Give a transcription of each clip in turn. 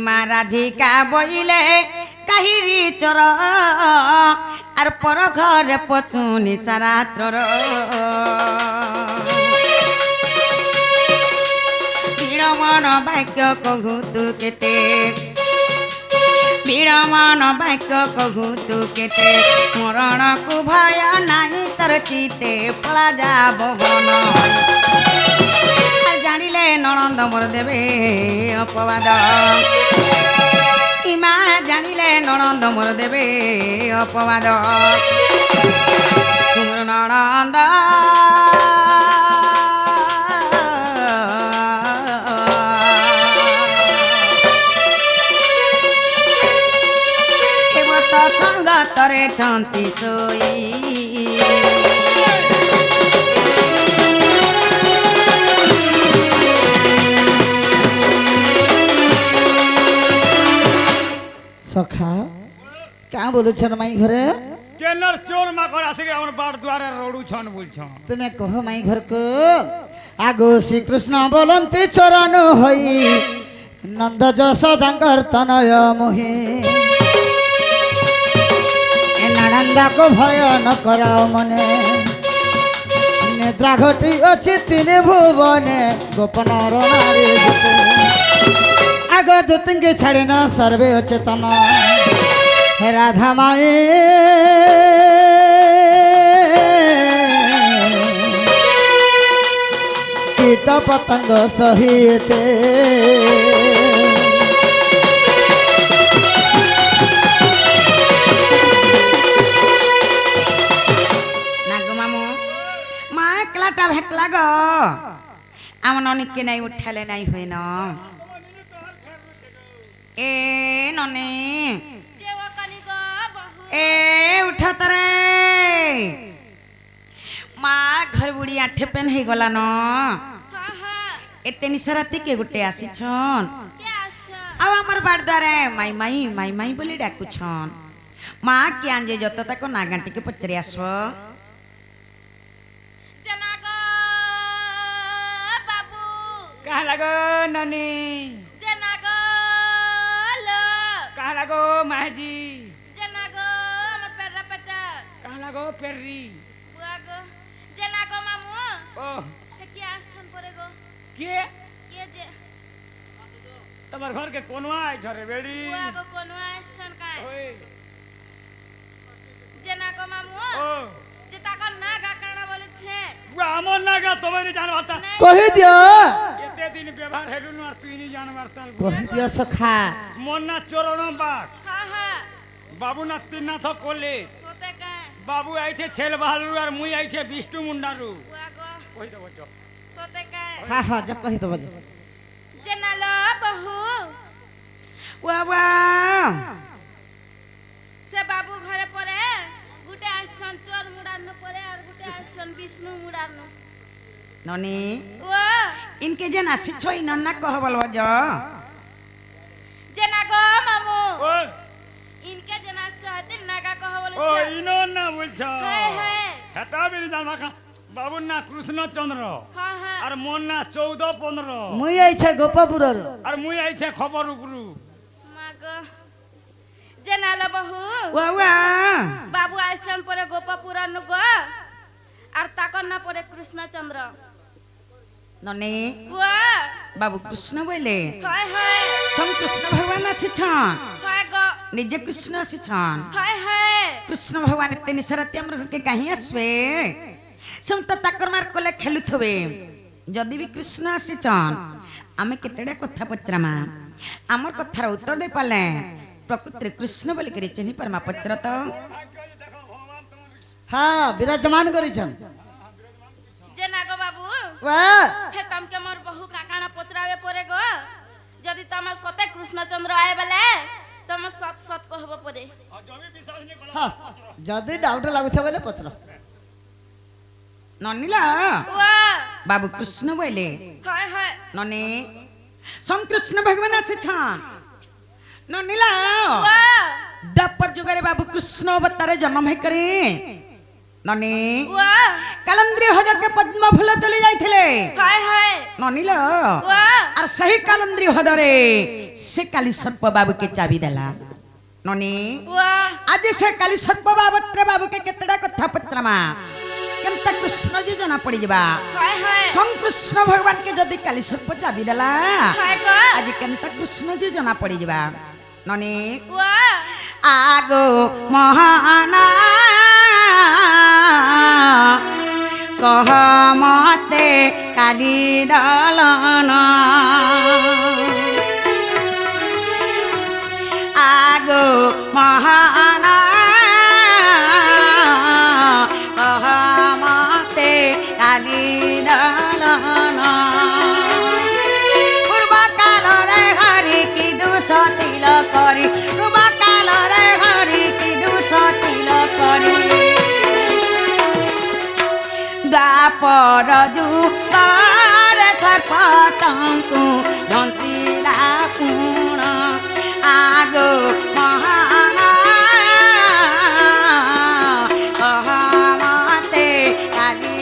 মা রাধিকা বইলে কাহিরি চর আর পর ঘরে পচুনি চারাত্র বিড়মন বাক্য কহু তু কেতে বিড়মন বাক্য কহু তু কেতে মরণকু ভয় নাই তর চিতে পলা যাব বন জানিলে ননন্দ মোর দেবে অপবাদ মা জানিলে ননন্দ মোর দেবে অপবাদ ননন্দ হেমত সঙ্গতরে ছন্তি শোই सखा क्या बोलू छन माई घरे केनर चोर माकर आसे के हमर बाड़ द्वारे रोडू छन बोल छ तुम्हें कहो माई घर को आगो श्री कृष्ण बोलंती चरण होई नंद जशोदांकर तनय मोहि ए ननंदा को भय न कराओ मने निद्रा घटी अछि तीन भुवने गोपन नारी जुटे आगो दूतिंगे छाड़े न सर्वे चेतन हे राधा माए कीट पतंग सहित नागो मामू मा एकलाटा भेटला गो आम ननिक के नहीं उठाले नहीं हुए न ए नने ए उठा तरे माँ घर बुढ़ी आठे पेन है गला न एते निसराती के गुटे आसी छन अब हमर बाड़ द्वारे माई माई माई माई बोली डाकु छन माँ के आंजे जत तक नागांटी के पचरे आसो कहाँ लागो ननी कहाँ लागो माजी कहाँ लागो पेरी ओह के तमर घर के कोनवा आइ झरे बेड़ी ओए ओ हमर नागा तोमरे जानवरता कहि दियो एते दिन व्यवहार हेलु न पीनी जानवरता कहि दियो सखा मोन्ना चोरण बाग बाबू ना तीनाथ कॉलेज बाबू आइछे छेल बहालू और मुई आइछे विष्णु मुंडारू कहि दबो जो हाँ हाँ जब कहि दबो वाह वाह से बाबू घरे परे गुटे आछन चोर मुडारनो परे और गुटे आछन विष्णु मुडारनो ननी ओ इनके जन आसी छई नन्ना कहबल हो जो जना गो मामू ओ इनके जना चाहते नागा कहो बोले ओ इनो ना बोलछ हाय हाय हटा बेरी जानवा का बाबू ना कृष्ण चंद्र हां हां और मोन ना 14 15 मुई आई छे गोपापुर और मुई आइछे खबर उपरु मागो जना ल बहू वाह वाह बाबू आछन परे गोपापुर नु गो और ताकन ना परे कृष्णचंद्र ननी वाह बाबू कृष्ण बोले हाय हाय सम कृष्ण भगवान आसी छन हाय गो निजे कृष्ण आसी छन हाय हाय कृष्ण भगवान एते निसराती हमर घर के काहे आसबे सम त ताकर मार कोले खेलुथबे जदी भी कृष्ण आसी छन आमे केतेडा कथा पचरामा हमर कथार उत्तर दे पाले प्रकृति कृष्ण बोले करे चिन्ही परमा पचरा तो हाँ विराजमान करी छन जना गो बाबू वाह हे तम के मोर बहु काकाना पचरावे परे गो जदी तमे सते कृष्णचंद्र आए बेले तमे सत सत कहबो परे हाँ जदी डाउट लागु छे बोले पत्र ननीला वाह बाबू कृष्ण बोले हाय हाय ननी सम कृष्ण भगवान आसे छन ननीला वाह दपर जुगरे बाबू कृष्ण अवतारे जन्म है करे ନନି वा କାଲନ୍ଦ୍ରୀ ହ୍ରଦକେ ପଦ୍ମ ଫୁଲ ତୋଳି ଯାଇଥିଲେ हाय हाय ନନିଲ वा আর ସେହି କାଲନ୍ଦ୍ରୀ ହ୍ରଦରେ ସେ କାଲି ସର୍ପ ବାବୁକେ ଚାବି ଦେଲା ନନି वा ଆଜି ସେ କାଲି ସର୍ପ ବାବତରେ ବାବୁକେ କେତେଟା କଥା ପତ୍ରମା କେନ୍ତା କୃଷ୍ଣ ଯେ ଜଣା ପଡ଼ିଯିବା हाय हाय ସଂକୃଷ୍ଣ ଭଗବାନକେ ଯଦି କାଲି ସର୍ପ ଚାବି ଦେଲା हाय का ଆଜି କେନ୍ତା କୃଷ୍ଣ ଯେ ଜଣା ପଡ଼ିଯିବା ନନି वा আগো মহানা কহ মতে কালি দলন আগো মহানা কহ মতে কালি দলন পূর্ব কালরে হরি কি দুষ তিল করি পূর্ব কালরে হরি কি দুষ তিল করি দ্বাপর যুগরে সর্পতঙ্কু দংশিলা পুণ আগো মহানা কহমতে কালি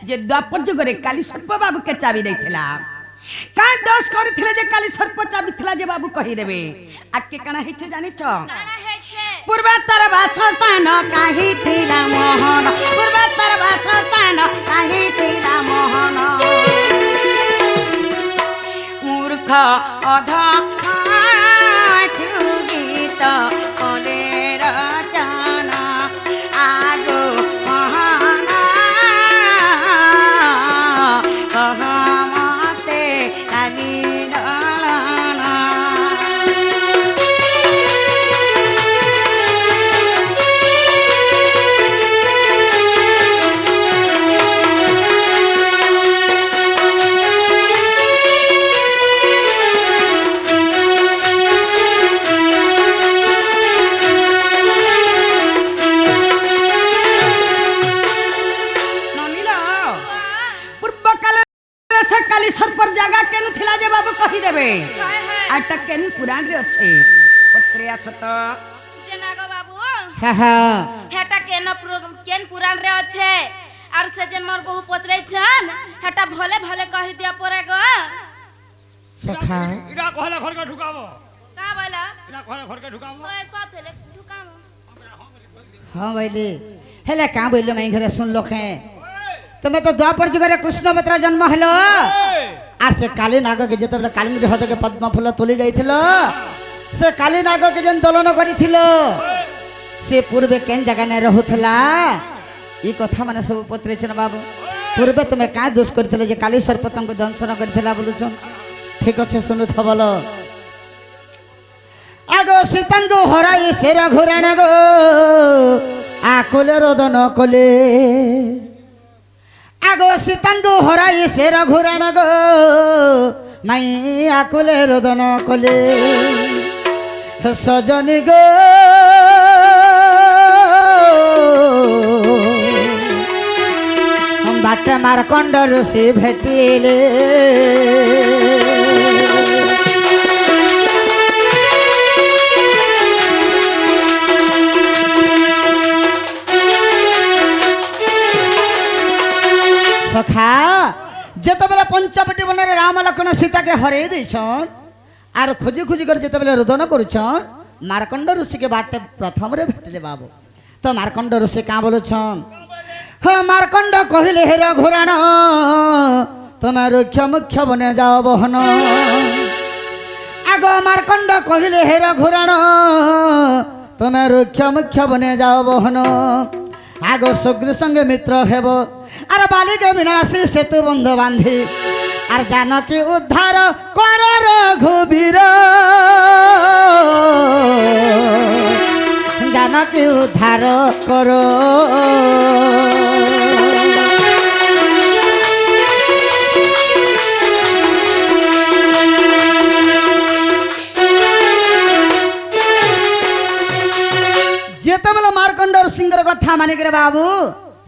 যে দ্বাপর যুগরে কালী সর্প বাবুকে চাবি দেইছিলা কাঁ দোষ করিছিলে যে কালী সর্প চাবি থিলা যে বাবু কহি দেবে আকে কানা হইছে জানিছ काना है छे পূর্বে তার বাসস্থান কাহি থিলা মোহন পূর্বে তার বাসস্থান কাহি থিলা মোহন মূর্খ অধ গীত কলে রচনা আগো মহানা কহমতে কালি দলনা কালী সর্পর জায়গা কেন থিলা যে বাবু কহি দেবে हाय हाय আটা কেন পুরাণ রে আছে পত্রিয়া সত जे नागो बाबू হ্যাঁ হ্যাঁ हेटा केन पुराण रे अच्छे आर से जेन मोर बहु पचरै छन हेटा भले भले कहि दिया परे गो সখা এটা কহলে ঘরকে ঢুকাবো का बोला এটা কহলে ঘরকে ঢুকাবো ओए साथले ढुकामु হ্যাঁ বইলি হেলে কাঁ বইলে মাই ঘরে শুনলো খে তুমি তো দ্বাপর যুগরে কৃষ্ণ বত্রা জন্ম হলো আর সে কালী নাগকে যেতবে কালিন্দী হ্রদকে পদ্ম ফুল তুলি যাইছিল সে কালী নাগকে যেন দোলন করিছিল সে পূর্বে কেন জায়গা নাই রহুথলা এই কথা মানে সব পত্রেছেন বাবু পূর্বে তুমি কাঁ দোষ করিছিলে যে কালী সর্পতঙ্ক দংশন করিଥିଲା বলুছ ঠিক আছে শুনুথ বলো আগো সীতাঙ্গু হরাই সে রঘুরাণ গো আকুলে রোদন কলে আগো সীতাঙ্গু হরাই সে রঘুরাণ গো মাই আকুলে রোদন কলে সজনী গো বাটে মারকণ্ড ঋষি ভেটিলে সখা যেতবেলে পঞ্চবটী বনের রাম লক্ষ্মণ সীতাকে হরাই দিয়েছন আর খুঁজি খুঁজি করে যেতবেলে রোদন করছন মারকণ্ড ঋষিকে বাটে প্রথমরে ভেটিলে বাবু তো মারকণ্ড ঋষি কাঁ বলছন হ্যাঁ মারকণ্ড কহিলে হে রঘুরাণ তোমার রক্ষ মুখ্য বনে যাও বহন আগ মারকণ্ড কহিলে হে রঘুরাণ তোমার রক্ষ মুখ্য বনে যাও বহন আগ শগ্রী সঙ্গে মিত্র হেব আর বালিকে বিনাশী সেতু বন্ধ বান্ধি আর জানকী উদ্ধার কর রঘুবীর জানকী আমাকে উদ্ধার করো। যেତେବେଳେ মার্কণ্ড সিংহর কথা মানিকরে বাবু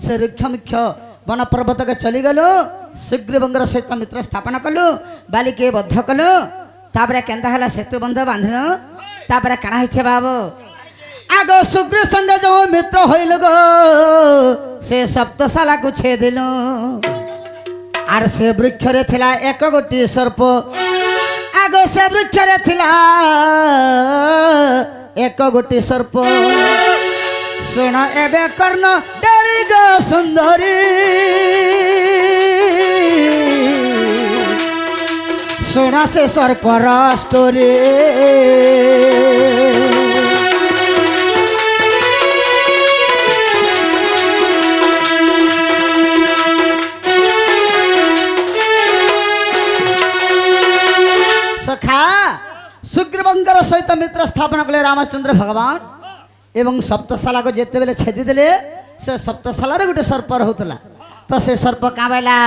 সে ঋক্ষ মুখ্য বন পর্বতকে চলিগলু, সুগ্রীবঙ্গর সহিত মিত্র স্থাপন কলু, বালিকে বদ্ধ কলু, তাপরে কেন্তা হলা সেতু বন্ধ বাঁধিলু, তাপরে কাଣା হয়েছে বাবু আগ সুগ্রীব সঙ্গে যে মিত্র হইল গো সে সপ্তশালাକୁ ছেদিলু। আর সে বৃক্ষরে থিলা এক গোটি সর্প, আগ সে বৃক্ষরে থিলা এক গোটি সর্প। শুণ এবে কর্ণ ডেরি গো সুন্দরী, শুণ সে সর্পর স্টোরি। সখা সুগ্রীবঙ্গর সহিত মিত্র স্থাপন কলে রামচন্দ্র ভগবান এবং সপ্তশালাকে যেতবেলে ছেদি দেলে সে সপ্তশালার গোটে সর্প রহুলা। তো সে সর্প কাঁবাইলা,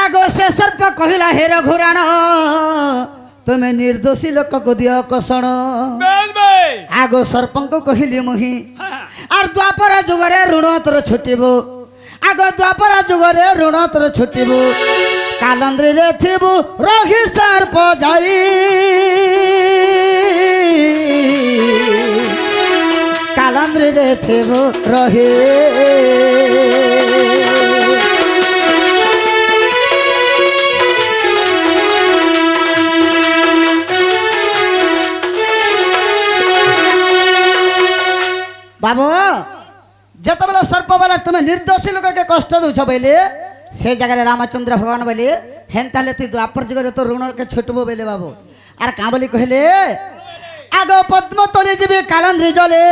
আগ সে সর্প কহিলা হে রঘুরাণ তুমি নির্দোষী লোককে দিও কষণ। আগ সর্পঙ্ক কহিলি মুহি আর দ্বাপর যুগরে ঋণ তোর ছুটিব, আগ দ্বাপর যুগরে ঋণ তোর ছুটিব। কালন্দ্রিরে থিবু রঘি সর্প যাই, কালন্দ্রিরে থিবু রহি। বাবু যেতবেলে সর্প বেলা তুমি নির্দোষী লোককে কষ্ট দৌছ বলে সেই জায়গায় রামচন্দ্র ভগবান বলে হেন তাহলে তুই দ্বাপর যুগরে তোর ঋণকে ছুটবো বলে বাবু। আর কাঁ বলি কহিলে আগ পদ্ম তলে যাবে কালন্দ্রি জলে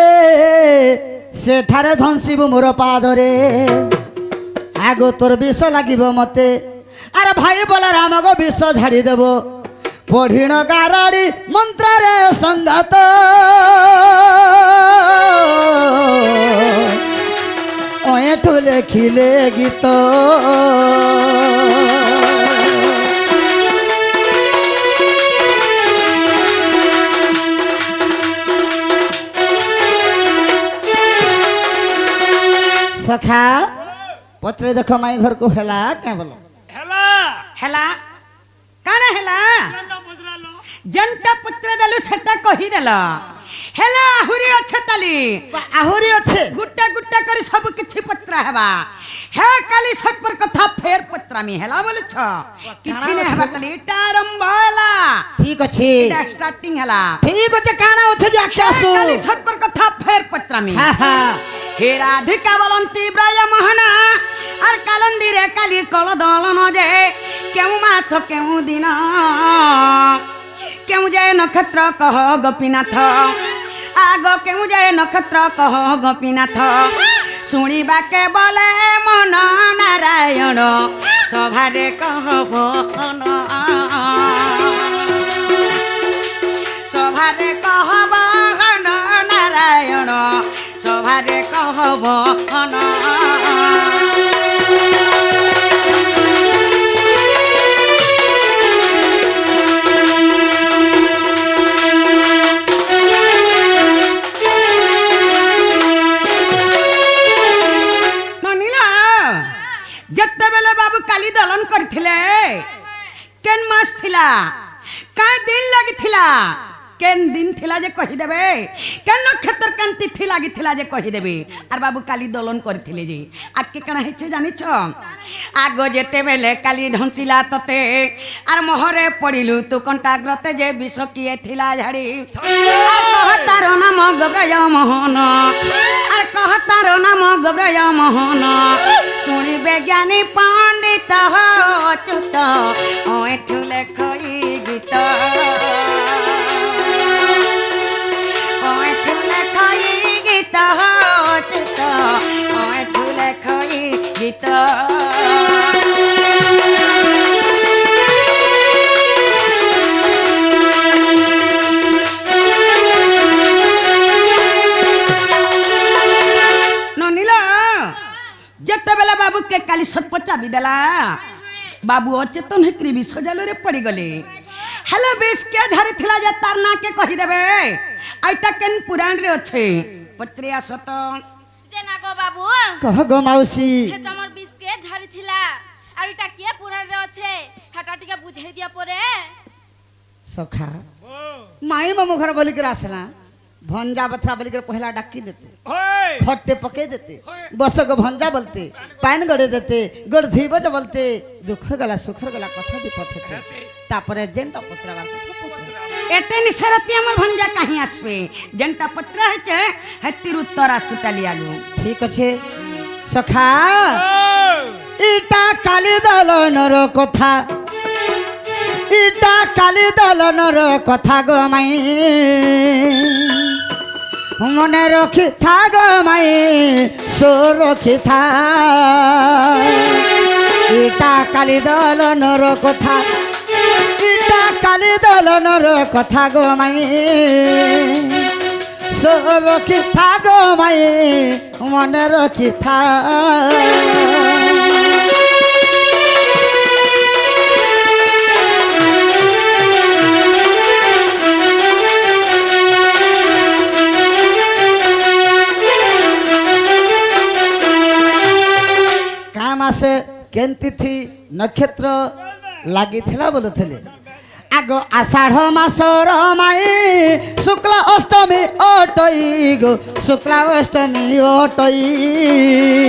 সেঠারে ধনসিবু মোর পাদরে। আগ তোর বিষ লাগিব মতে আর ভাই বলা রামগ বিষ ঝাড়ি দেব। পঢ়িণ গারাড়ি মন্ত্রে সংঘাত এঠু লেখিলে গীত। সখা পত্রে দেখ মাই ঘর কো হেলা কে বলো হেলা হেলা কাଣା হেলা যেনটা পুত্র দেলু সেটা কহি দেল। হেলা আহুরি আছে তালি আহুরি আছে গুটা গুটা করে সব কিছু পত্র হেবা। হে কালি সর্পর কথা ফের পত্রামি হেলা বলেছ কিছু না হেবা তালি এটা আরম্ভ হেলা। ঠিক আছে এটা স্টার্টিং হেলা। ঠিক আছে কানা আছে যে আকে আসু কালি সর্পর কথা ফের পত্রামি। হ্যাঁ হ্যাঁ হে রাধিকা বলন্তি ব্রজ মোহনা আর কালন্দিরে কালি কল দলন যে কেউ মাস কেউ দিন কেউ যায় নক্ষত্র কহ গোপীনাথ। আগ কেউ যায় নক্ষত্র কহ গোপীনাথ শুনিবাকে বলে মন নারায়ণ সভারে কহব সভারে কহব নারায়ণ সভারে কহব। যেতবেলে বাবু কালি দলন করছিলে কেন মাস থিলা কা দিন লাগিଥିଲା কেন দিন থিলা যে কহিদেবে কেন নক্ষত্র কেন তিথি লাগিଥିଲା যে কহিদেবে। আর বাবু কালি দলন করছিলে যে আগে কাଣା হয়েছে জানিছ আগ যেতেবেলে কালি ঢঞ্চিলা ততে আর মোহরে পড়িলু তু কণ্টাগ্রতে যে বিষ কিয়ে থিলা ঝাড়ি। আর কহ তার নাম গব্রয় মোহন আর কহ তার নাম গব্রয় মোহন শুনিবে জ্ঞানী পণ্ডিত অচ্যুত এঠু লেখই গীত। এঠু লেখই গীত অচ্যুত এঠু লেখই গীত। ସର୍ପ ଚାବି ଦେଲା ବାବୁ ଅଚେତନ ହେଇକରି ବିଷ ଜାଲରେ ପଡ଼ିଗଲେ ହେଲେ ବେଶ କିଏ ଝାରିଥିଲା ଯେ ତାର ନାଁ କେ କହିଦେବେ ଆଇଟା କେନ୍ ପୁରାଣରେ ଅଛେ ପତ୍ରିଆ ସତ যে না গো বাবু কহ গো মাউসী হে তোমার বিষ কে ঝাড়িছিলা আর এটা কিয়ে পুরাণে আছে হেটা টিকে বুঝাই দিয়া পরে সখা মাই মামু ঘর বলিकर আসলা भंजा बथरा बोलिकर पहला डाकी देते होय खट्टे पके देते बस को भंजा बोलते पान गड़े देते गड़ धीबज बोलते दुखर गला सुखर गला कथा भी पथे तापरे जेंटा पत्रा बार कथा पत्रा एते निसरती हमर भंजा कहीं आसवे जेंटा पत्रा है हत्तिर उत्तर आसुताली आलू ठीक अच्छे सखा होय इटा काली दलनर कथा इटा काली दलनर कथा गो माई मने रखी था गो माई सो रखी था इटा काली दलनर कथा इटा काली दलनर कथा गो माई सो रखी था गो माई मने रखी था मासे केन तिथि नक्षत्र लगी बोलुले आग आषाढ़ मासर माई शुक्ला अष्टमी अटई गो शुक्ला अष्टमी अटई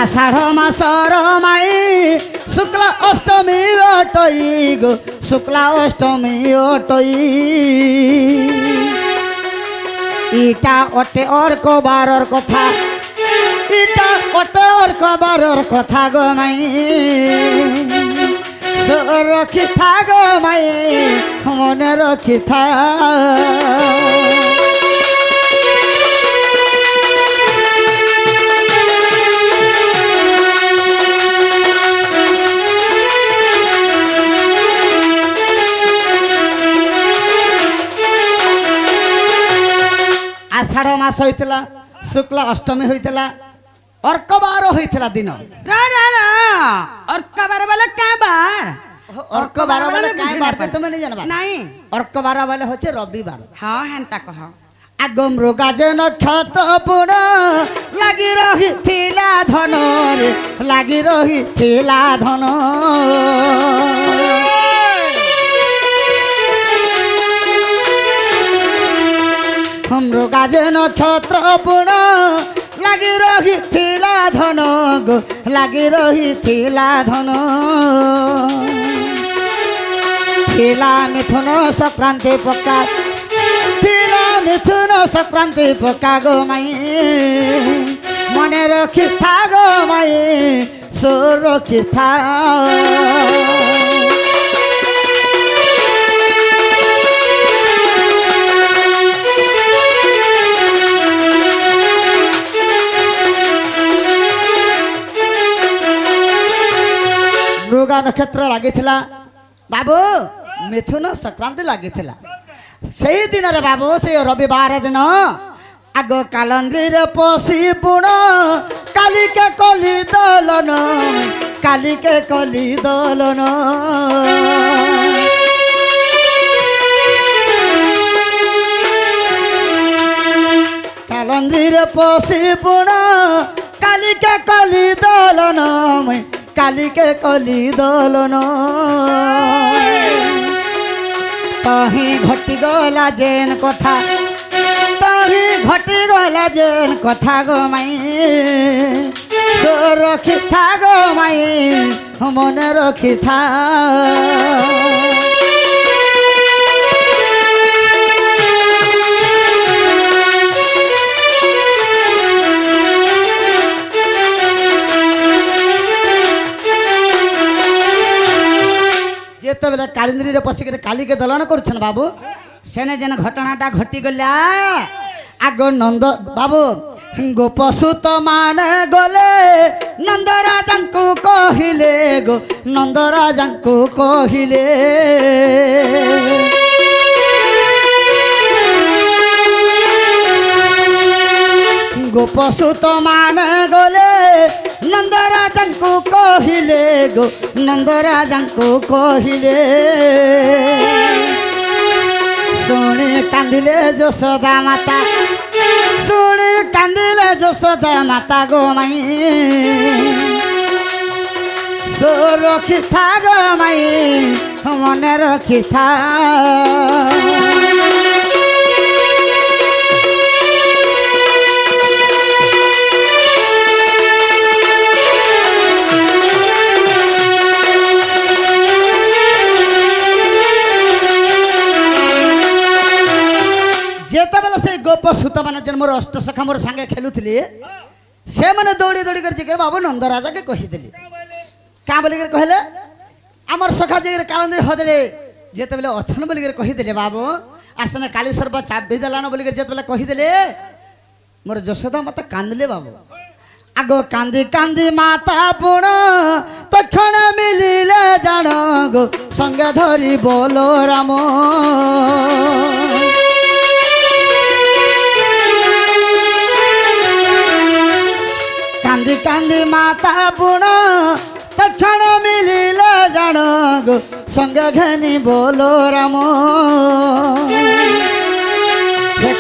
आषाढ़ मासर माई शुक्ला अष्टमी अटई गो शुक्ला अष्टमी अटई इटा ओटे और को बारर कथा इटा ओटे और को बारर कथा गो माई सो रखी था गो माई मने रखी था आषाढ़ मास होइतला शुक्ला अष्टमी होइतला अर्क बार होइतला दिन रा रा रा और कबर वाला का बार अर्क बार वाला काय बार ते तुम नहीं जानबा नहीं अर्क बार वाला होचे रविवार हां हेंता कह आगो मृगाजे नक्षत्र पुण लागी रही थिला धन रे लागी रही थिला धन हमरो गाजे नक्षत्र पुण लागी रही थिला धन गो लागी रही थिला धन थिला मिथुन संक्रांति पक्का थिला मिथुन संक्रांति पक्का गो माई मने रखी था गो माई सो रखी था मृगा नक्षत्र लगी बाबू मिथुन संक्रांति लगी से दिन रे बाबू से रविवार दिन आग कालंद्री रे पशी पुण काली के कली दलन काली के कली दलन कालंद्री रे पशी पुण काली के कली दलन काली के कली दलन तही घटी गला जेन कथा तही घटी गला जेन कथा गो माई सो रखी था गो माई मने रखी था जेतबेले कालिंद्री रे पसिक काली के दलन करछन बाबू सेने जेन घटनाटा घटी गला आग नंद बाबू गोपसुत माने गले नंदराजंकु कहिले गो नंदराजंकु कहिले ଗୋପସୁତ ମାନେ ଗଲେ ନନ୍ଦରାଜାଙ୍କୁ କହିଲେ ଗୋ ନନ୍ଦରାଜାଙ୍କୁ କହିଲେ ଶୁଣି କାନ୍ଦିଲେ ଯଶୋଦା ମାତା ଶୁଣି କାନ୍ଦିଲେ ଯଶୋଦା ମାତା ଗୋ ମାଇଁ ରଖିଥା ଗୋ ମାଇଁ ମନେ ରଖିଥା ଯେତେବେଳେ ସେଇ ଗୋପ ସୁତ ମାନେ ଯେନ୍ ମୋର ଅଷ୍ଟସଖା ମୋର ସାଙ୍ଗେ ଖେଳୁଥିଲେ ସେମାନେ ଦୌଡ଼ି ଦୌଡ଼ି କରି ଯିକେ ବାବୁ ନନ୍ଦରାଜାକେ କହିଦେଲେ କାଁ ବୋଲିକରି କହିଲେ ଆମର ସଖା ଯାଇକରି କାଳନ୍ଦୀ ହଦରେ ଯେତେବେଳେ ଅଛନ୍ ବୋଲିକରି କହିଦେଲେ ବାବୁ ଆର୍ ସେନେ କାଲି ସର୍ବ ଚାବି ଦେଲାନ ବୋଲିକରି ଯେତେବେଳେ କହିଦେଲେ ମୋର ଯଶୋଦା ମାତା କାନ୍ଦିଲେ ବାବୁ ଆଗ କାନ୍ଦି କାନ୍ଦି ମାତା ପୁଣ ତକ୍ଷଣ ମିଳିଲେ ଜାଣ ଗো ସଙ୍ଗେ ଧରି ବୋଲ ରାମ କାନ୍ଦି କାନ୍ଦି ମାତା ପୁଣ তক্ষণ মিলিল জান গো সঙ্গে ঘেনি বলো রাম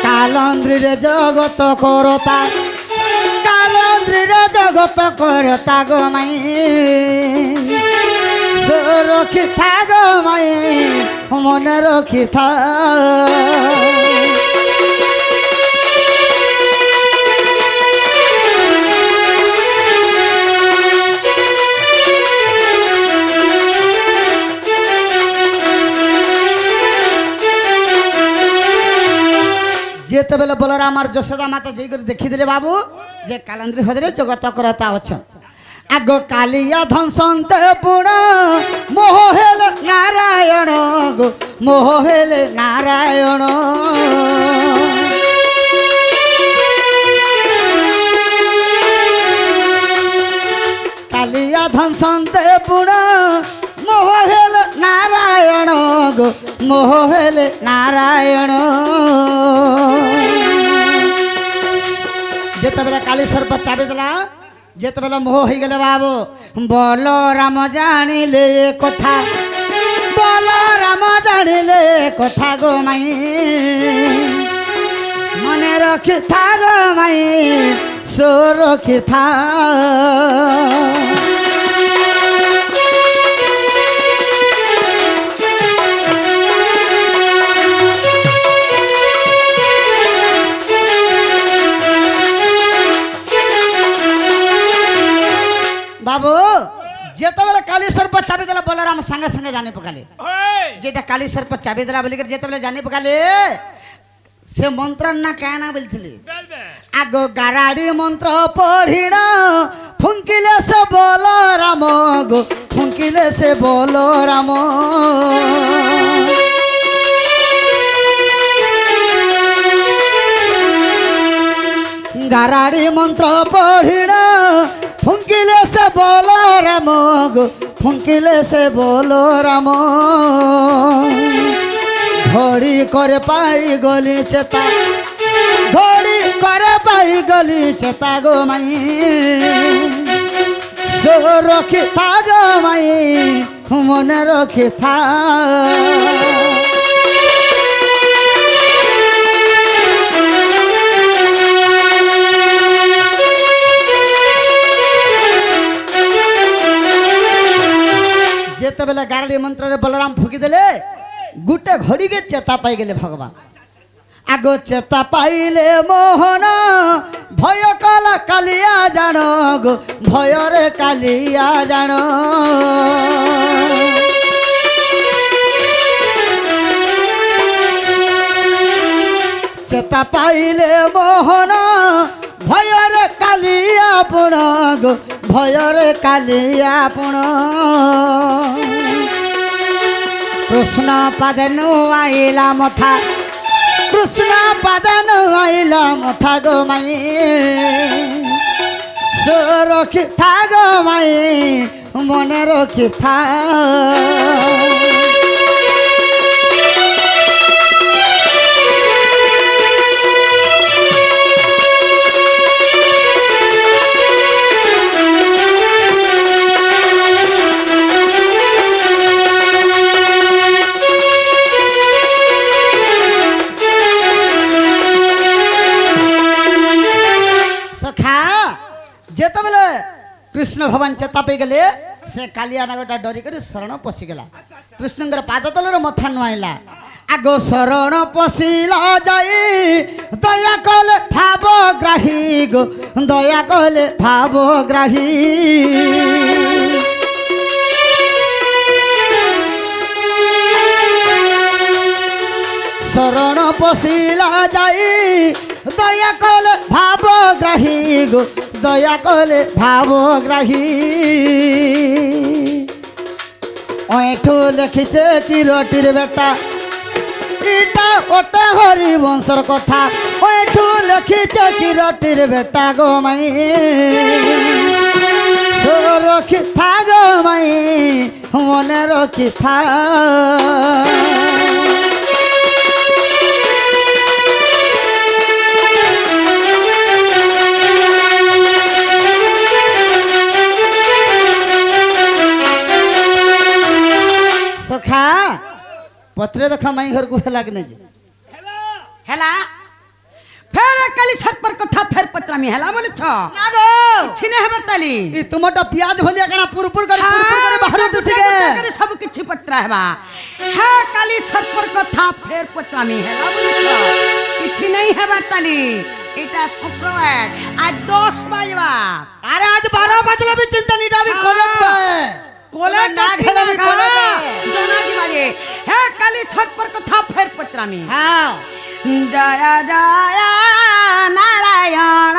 কালন্দ্রীরে জগত করতা কালন্দ্রীরে জগত করতা গো মাই রখিথা গো মাই মনে রখিথা যেতবেলে বলরাম আর যশোদা মাতা যাই করে দেখিদেলে বাবু যে কালন্দ্রী হদরে জগত করতা অছন আগ কালিয়া ধ্বংসন্তে পুণ মোহ হেল নারায়ণ গো মোহ হেল নারায়ণ কালিয়া ধ্বংসন্তে পুণ মোহ হেল নারায়ণ গো মোহ হেল নারায়ণ যেতবেলে কালী সর্প চাবি দেলা যেতবেলে মোহ হয়ে গেলে বাবু বলরাম জানিলে কথা বলরাম জানিলে কথা গো মাই মনে রখিথা গো মাই সুরক্ষিথা বাবু যেতবেলে কালী সর্প চাবি দেলা বলরাম সঙ্গে সঙ্গে জানি পকালে যেটা কালী সর্প চাবি দেলা বলি যেতবেলে জানি পকালে সে মন্ত্র না কেন বলছিলি আগ গারাড়ি মন্ত্র পড়িণ ফুঙ্কিলে সে বল রাম গো ফুঙ্কিলে সে বল রাম গারাড়ি মন্ত্র পড়িণ ফুঙ্কিলে সে বল রাম গো ফুঙ্কিলে সে বল রাম ধরি করে পাই গলি চেতা ধরি করে পাই গলি চেতা গো মাই সুরক্ষিতা গো মাই মনে রখিথা যেতবেলে গারাড়ি মন্ত্রে বলরাম ফুকি দেলে গুটে ঘড়িকে চেতা পাই গেলে ভগবান আগ চেতা পাইলে মোহন ভয় কলা কালিয়া জান গো ভয়রে কালিয়া জান চেতা পাইলে মোহন ভয়রে কালিয়া পুণ গো ভয়রে কালিয়া পুণ কৃষ্ণ পাদনু আইলা মথা কৃষ্ণ পাদনু আইলা মথা গো মাই সুরক্ষিথা গো মাই মনে রখিথা कृष्ण भगवान चेता पे गले से कालिया नागटा डरी कर शरण पशिगला कृष्णଙ୍କର ପାଦ ତଳର ମଥା ନୁଆଇଲା ଆଗ ଶରଣ ପଶିଲା ଯାଇ ଦୟା କଲେ ଭାବ ଗ୍ରାହୀ ଗो ଦୟା କଲେ ଭାବ ଗ୍ରାହୀ শরণ পশিলা যাই দয়া কলে ভাব গ্রাহী গো দয়া কলে ভাব গ্রাহী ওঠু লেখিছে কিরটির বেটা ইটা ওটা হরি বংশর কথা ওঠু লেখিছে কিরটির বেটা গো মাই রক্ষি থা গো মাই মনে রক্ষি থা सखा पत्रे देखा माई घर को हेला कि नहीं हेला फेर काली छत पर कथा फेर पत्रा में हेला बोले छ नागो छिने हेबर ताली ई तुमटा प्याज भलिया कना पुरपुर करे बाहर दिसिगे करे सब किछि पत्रा हेबा हे काली छत पर कथा फेर पत्रा में हेला बोले छ किछि नहीं हेबर ताली एटा शुक्रवार आज 10 बजवा अरे आज 12 बजला भी चिंता नहीं डाबी कॉलेज में कोले ना खेला भी कॉलेज जना जी मारे हे काली छत पर कथा फेर पत्रा में हां जय जय नारायण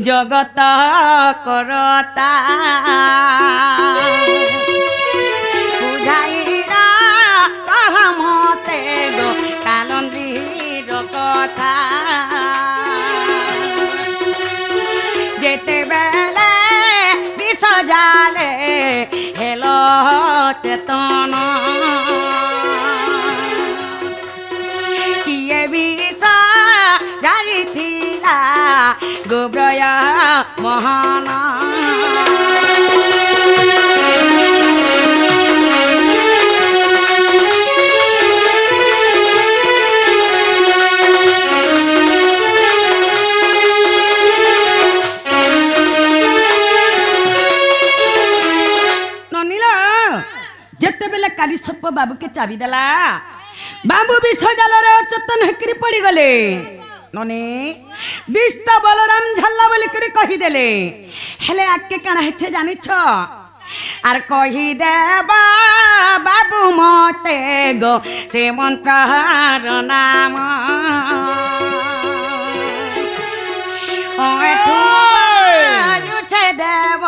जगत करता बुझाइरा कह मते गो कालंदीर कथा जेते बेले विष जाले हेलो चेतन किए विष जारी थिला गोब्रय महान जेते बेले काली सर्प बाबू के चाबी देला बाबू विष जाल रे चेतन हेकरी पड़ी गले नने विष्टा बलराम झल्ला बोली करी कही देले हेले आके काना हेछे जानि छ आर कही देबा बाबू मते गो से मंत्रर नाम ओठू लुचे देव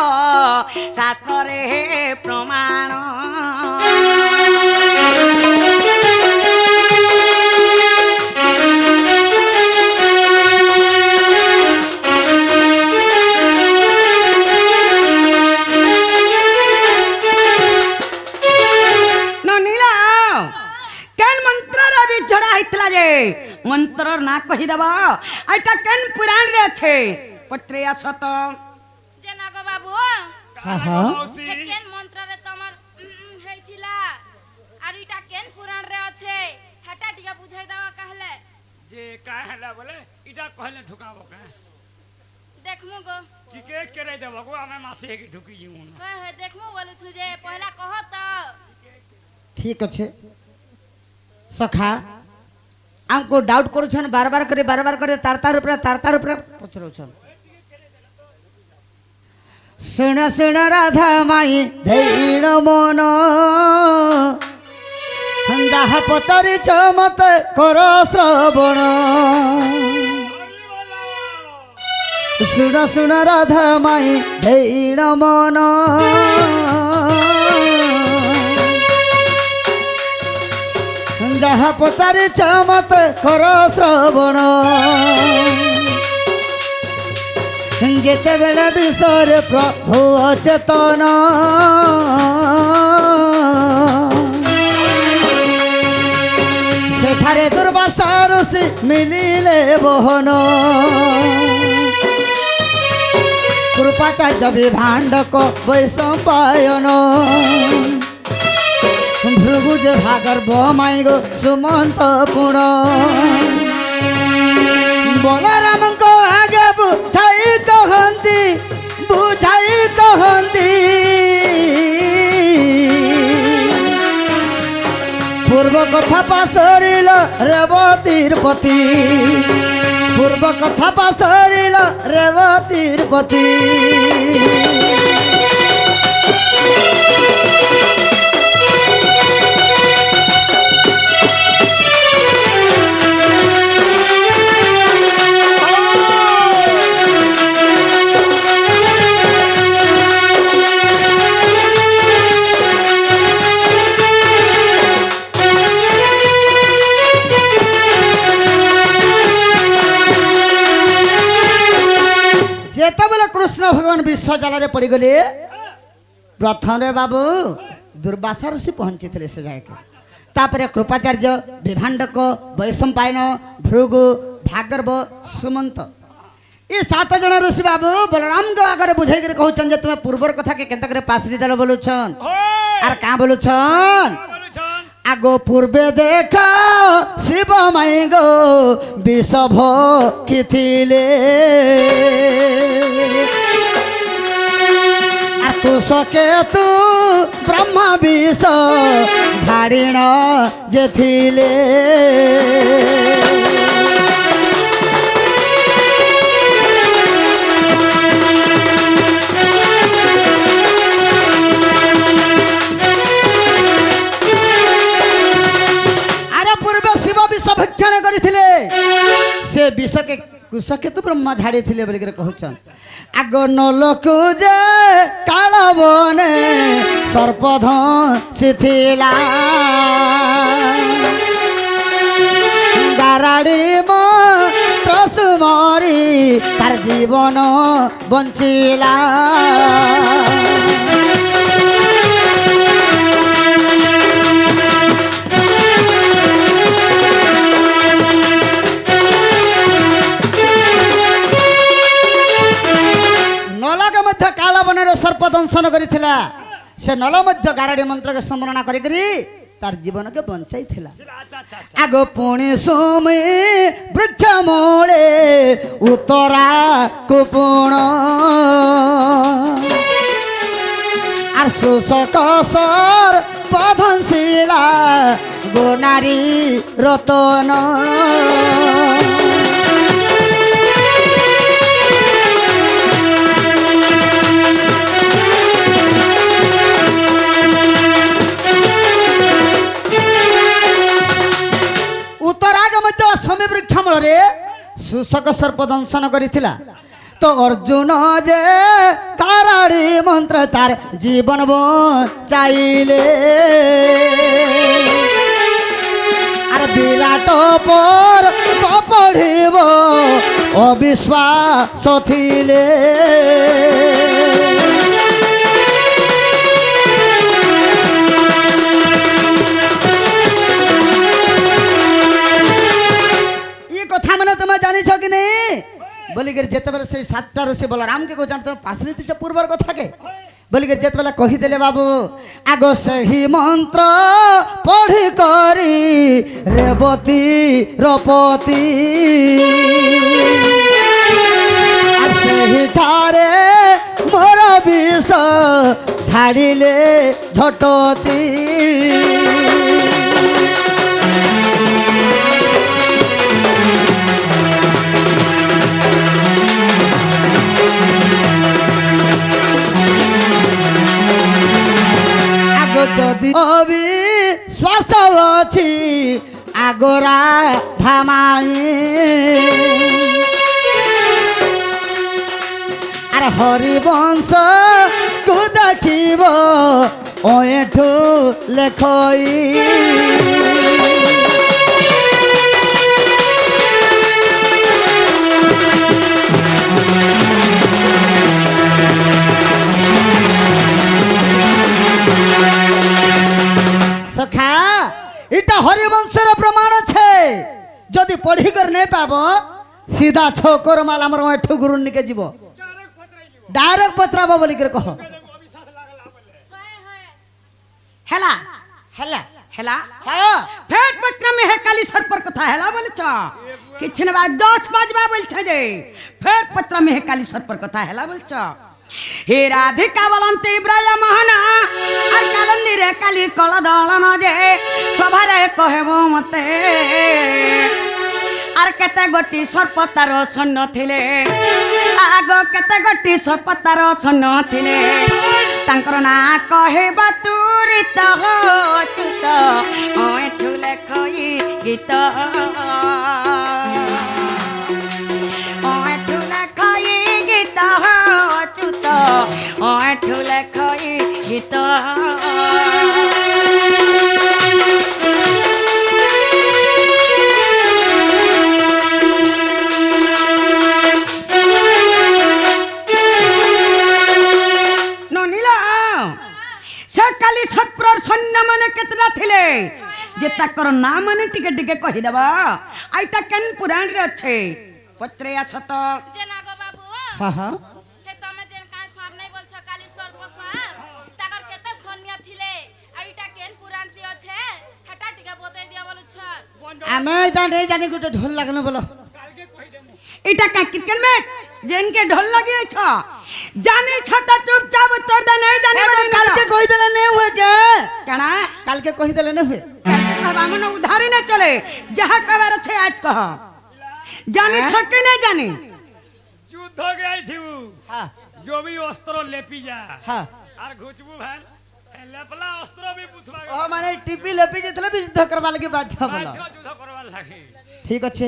सातरे प्रमाण मंत्र ना कही देव एटा केन पुराण रे अच्छे पत्रे असत जे नागो बाबू हां हां हे केन मंत्र रे तमर हेथिला आर इटा केन पुराण रे अच्छे हटा टिका बुझाई दवा कहले जे कहला बोले इटा कहले ढुकाबो का देखमु गो टिके करे देबो गो हमें मासे की ढुकी जीवन कह देखमु बोलु छु जे पहला कह त ठीक अच्छे सखा हमको डाउट करू छन बार बार करे तार ऊपर पचरो छन सुन सुन राधा माई धैर मन हंदा पचारि चमत कर श्रवण सुन सुन राधा माई धैर मन जहा पचारि चमत कर श्रवण जेते बेले विषय प्रभु अचेतन सेठारे दुर्वासा ऋषि मिलिले बहन कृपाचार्य विभाण्डक वैशंपायन भृगुज भागर बमाई गो सुमंत पुण बलराम को आगे बुझाई कहती बुझ ବୁଝାଇ କହନ୍ତି ପୂର୍ବ କଥା ପାସରିଲ ରେବତୀର ପତି ପୂର୍ବ କଥା ପାସରିଲ ରେବତୀର ପତି যেতবেলে কৃষ্ণ ভগবান বিশ্ব জালে পড়িগলে প্রথমে বাবু দুর্বাসা ঋষি পৌঁছিলে সে জায়গাকে তাপরে কৃপাচার্য বিভাণ্ডক বৈশম্পায়ন ভৃগু ভাগর্ভ সুমন্ত ଏ 7 ଜଣ ଋଷି ବାବୁ ବଳରାମଙ୍କ ଆଗରେ ବୁଝେଇକରି କହୁଛନ୍ ଯେ ତୁମେ ପୂର୍ବର କଥା କେ କେନ୍ତା করে ପାସରି ଦେଲ ବୋଲୁଛନ୍ আর কাঁ ବୋଲୁଛନ୍ আগ পূর্বে দেখা শিব মাই গো বিষ ভক্ষিলে আর কুশকে তু ব্রহ্মা বিষ ঝাড়িণ যে থিলে ভক্ষণ করিলে সে বিষকে কুশকে তো ব্রহ্মা ঝাড়িলে বলি কহুছন আগ নলকু যে কাল বনে সর্পধ সিথিলা গারাড়ি মন্ত্রসু মরি তার জীবন বঞ্চিলা सर्प दंशन करिथिला से नल मध्य गारडी मंत्र के स्मरण करिकरी तार जीवन के बंचाई थिला आग पुणी सुमी वृक्ष मूले उतरा कुपुण आर सुशक सर पधनशिला गोनारी रतन वृक्ष मूल सुशक सर्प दंशन करिथिला तो अर्जुन जे काराड़ी मंत्र तार जीवन बचाइले आर विराट पर पढ़िब अविश्वास थिले কথা মানে তুমি জানিছ কি নেই বলি করে যেতবেলে সেই 7টা ঋষি বলরাম কে কইছন তুমি পাসরি দিছ পূর্বর কথা কে বলি করে যেতবেলে কহি দেলে বাবু আগ সেই মন্ত্র পঢ়ি করি রেবতী রপতি আর সেই ঠারে মোর বিষ ঝাড়িলে ঝটতি যদি অবিশ্বাস অছি আগরা ধামাই আর হরিবংশ কু দেখিব ওঠু লেখই सखा इटा हरिवंशर प्रमाण छे जदि पढ़ी कर नहीं पाब सीधा छोकर माल आमर एठू गुरुन निके जीव डायरेक्ट पत्राबो बोली कर कह हेला हेला हेला हां फेट पत्र में है काली सर पर कथा हेला बोल छ किछन बा 10 बजबा बोल छ जे फेट पत्र में है काली सर पर कथा हेला बोल छ হে রাধিকা বলন্তি ব্রজ মোহনা আর কালন্দিরে কালি কল দলন যে সভারে কহেব মতে আর কেতে গোটি সর্পতার সৈন্য থিলে আগ কেতে গোটি সর্পতার সৈন্য থিলে তাঙ্কর না কহেবা তুরিত চুত এঠু লেখই গীত এঠু লেখই গীত চুত এঠু লেখই গীত কালি সৎপুরর সৈন্য মানে কেতটা থিলে যে তাকর না মানে টিকে টিকে কহিদেবা আইটা কেন পুরাণ রে আছে পত্রে আসত যে না গো বাবু হ্যাঁ হ্যাঁ হে তুমি যে কাই সামনে বলছো কালি সর্বসাপ তাকর কেতে সৈন্য থিলে আর এটা কেন পুরাণ দি আছে হেটা টিকে বতাই দিয়া বলছ আমি এটা নেই জানি গোটে ঢোল লাগানো বলো এটা কা ক্রিকেট ম্যাচ যেনকে ঢোল লাগিয়েছ জানি ছতা চুপচাপ উত্তর দে নাই জানি কালকে কই দেলে নে হুয়ে কে কেনা কালকে কই দেলে নে হুয়ে বামন উধারে না চলে যাহা কবার আছে আজ কহ জানি ছকে না জানি যুদ্ধ গাইছিবু হ্যাঁ जो भी अस्त्र लेपी जा হ্যাঁ আর ঘুচবু ভাই লেপলা অস্ত্র বি বুঝবা ও মানে টিপি লেপি যেতলে বি যুদ্ধ করবা লাগি বাধ্য বলো যুদ্ধ করবার লাগে ঠিক আছে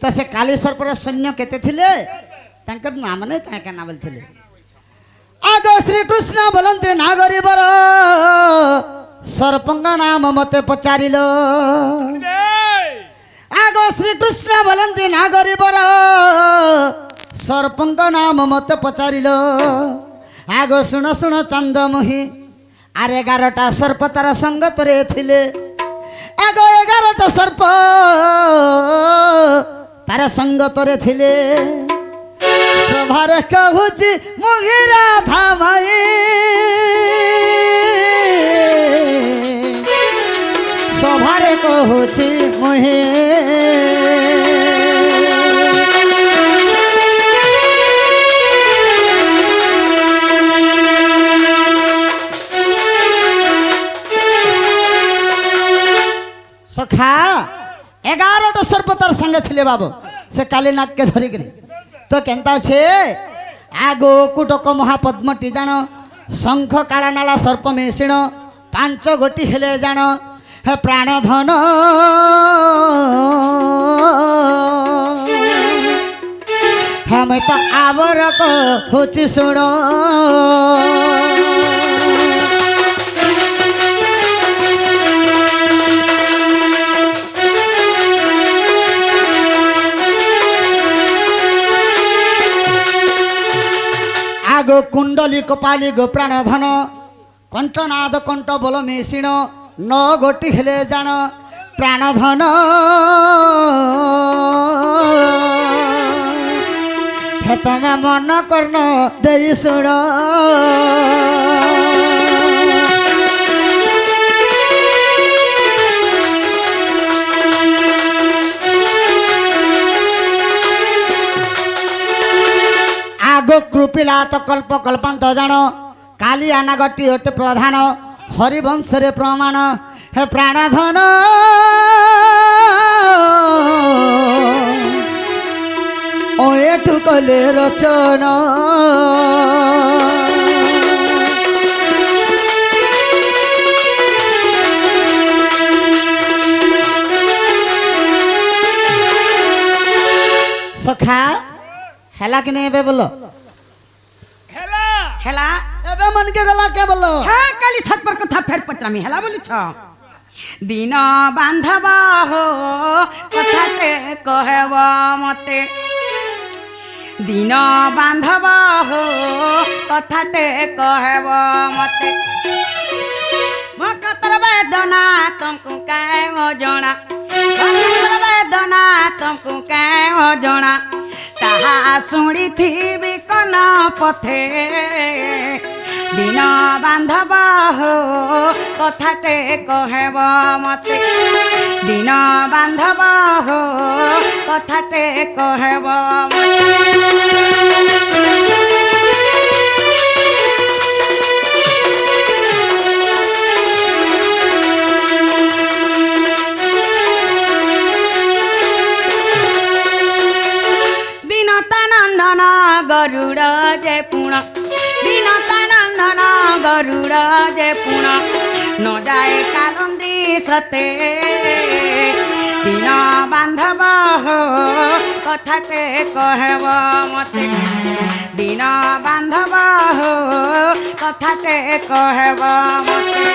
তো সে কালী সর্পর সৈন্য কেতে থিলে তাঙ্কর না মানে তাকে না বলছিলে আগ শ্রীকৃষ্ণ বলন্তে না গরিবর সর্পঙ্গ নাম মতে পচারিল আগ শ্রীকৃষ্ণ বলন্তে না গরিবর সর্পঙ্গ নাম মতে পচারিল আগ শুণ শুণ চন্দ্রমোহী আর 11টা সর্প তার সঙ্গতরে থিলে আগ 11টা সর্প তার সঙ্গতরে থিলে সভারে কহুছি মুহি রাধা মাই সভারে কহুছি মুহি সখা 11টা সর্প তার সঙ্গে থিলে বাবু সে কালী নাগকে ধরিকি তো কেনতা আছে আগো কুটক মহাপদ্মটি জাণ শঙ্খ কাળাନାଳ সর্প মেশিণ 5 ଗୋଟି ହେଲେ ଜାଣ হে প্রাণ ধন আমি তো আবর কহুছি শুণ আগো কুণ্ডলী কপালী গো প্রাণ ধন কণ্ঠনাদ কণ্ঠ বল মেশিণ 9 ଗୋଟି ହେଲେ ଜାଣ প্রাণ ধন হে তমে মন কর্ণ দেই শুণ আগো কৃপিলা তো কল্প কল্পান্ত জাণ কালী আনাগটি অটে প্রধান হরিবংশরে প্রমাণ হে প্রাণধন ও এঠু কলে রচন সখা হেলা কি নেবে বলো খেলা হেলা এবে মনকে গলা কে বলো হ্যাঁ কালি সৎপর কথা ফের পত্রামি হেলা বলিছ দিন বান্ধব হো কথাতে কহেব মতে দিন বান্ধব হো কথাতে কহেব মতে মকতর বেদনা তুমକୁ କାଇଁ ଜଣା ମକତର ବେଦନା ତୁମକୁ କାଇଁ ଜଣା ତାହା ଶୁଣିଥିବି କନ ପଥେ ଦିନ ବାନ୍ଧବ ହୋ କଥାଟେ କହେବ ମତେ ଦିନ ବାନ୍ଧବ ହୋ କଥାଟେ କହେବ ମତେ গরুড় যে পুণ বিনতা নন্দন গরুড় যে পুণ ন যায় কালন্দি সতে দিন বান্ধব হো কথাটে কহব মতে দিন বান্ধব হো কথাটে কহব মতে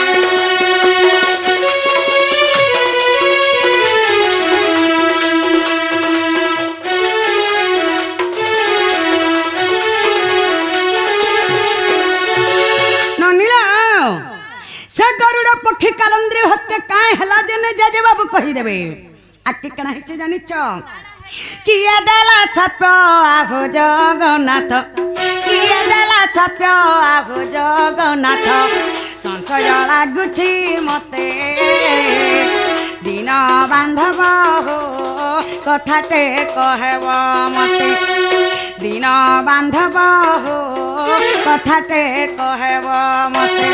से गरुड़ पक्षी कालंद्री हत्या काहे हला जने जाजे बाबू कहि देबे आके कना हिचे जानिच किया देला सप्य आहो जगन्नाथ किया देला सप्य आहो जगन्नाथ संशय लागुछि मते दिन बांधव हो कथाटे कहब मते दिन बांधव हो कथाटे कहब मते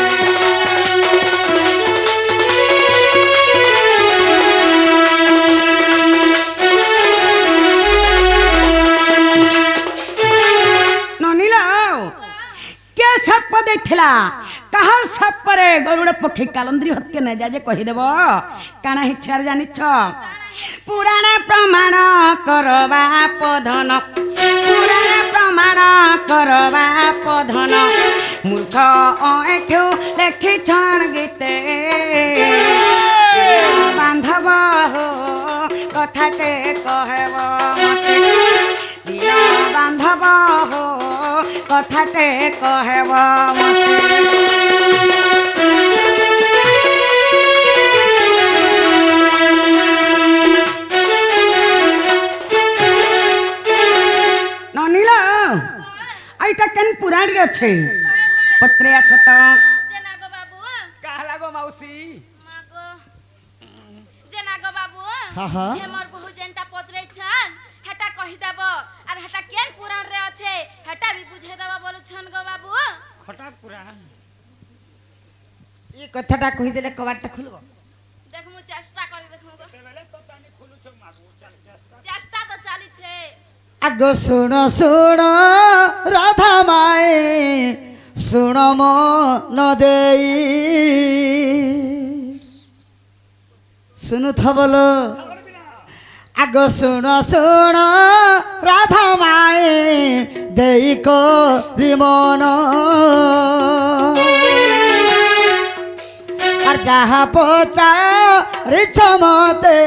सप देखला कहार सप रे गरुड़ पक्षी कालंद्री हत्के न जाजे कहि देबो काना हिच्छार जानिछ पुराण प्रमाण करबा पधन पुराण प्रमाण करबा पधन मूर्ख एठु लेखि छण गीते बांधव हो कथाटे कहब मते दिन बांधव हो कथाटे कहब मते ननीला आइटा केन पुराण रे छे पत्रे आसत जेनागो बाबू काहा लागो मौसी मागो जेनागो बाबू हाँ हाँ हमर बहु जनता पत्रे छन हेटा कहि देब आर हेटा केन पुराण रे আছে हेटा भी बुझे देब बोलु छन गो बाबू खटाक पुराण ये कथाटा कहि देले कबाटटा खुलबो देख मु चेष्टा करी देखमु गो बेले तो तानी खुलु छ मागो चल चेष्टा चेष्टा तो चाली छे आगो सुन सुन राधा माए सुन मन देई सुनु थबलो आगो सुन सुन राधा माए देई को रिमन আর যাহা পচা রিছ মতে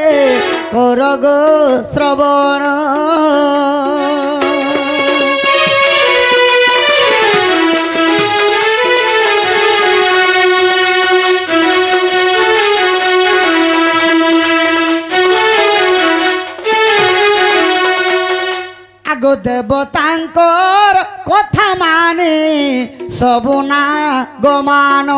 কর গো শ্রবণ আগো দেবতাঙ্কর কথা মানে সবু না গমান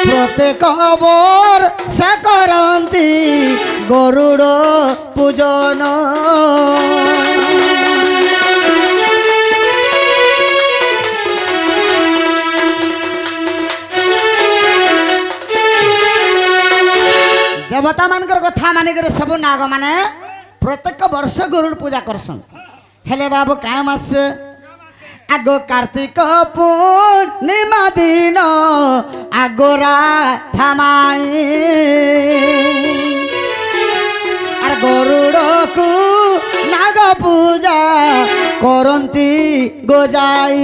প্রত্যেক বর সে করন্তি গরুড় পূজন देवता मानकर कथा मानिकर सब नाग माने प्रत्येक वर्ष गरुड़ पूजा करसन हेले बाबू काम आस आगो कार्तिक पूर्णिमा दिन आगोरा थामाई आर गरुड़ को नाग पूजा करंती गोजाई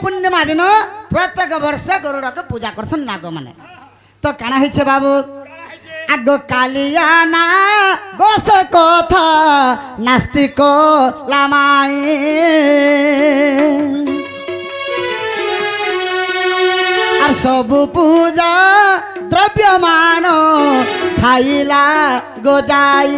पूर्णिमा दिन प्रत्येक वर्ष गरुड़ के पूजा करसन नाग माने तो काना हिचे बाबू आगो कालियाना गोस कथा नास्तिक लामाई आर सब पूजा द्रव्यमान खाइला गोजाई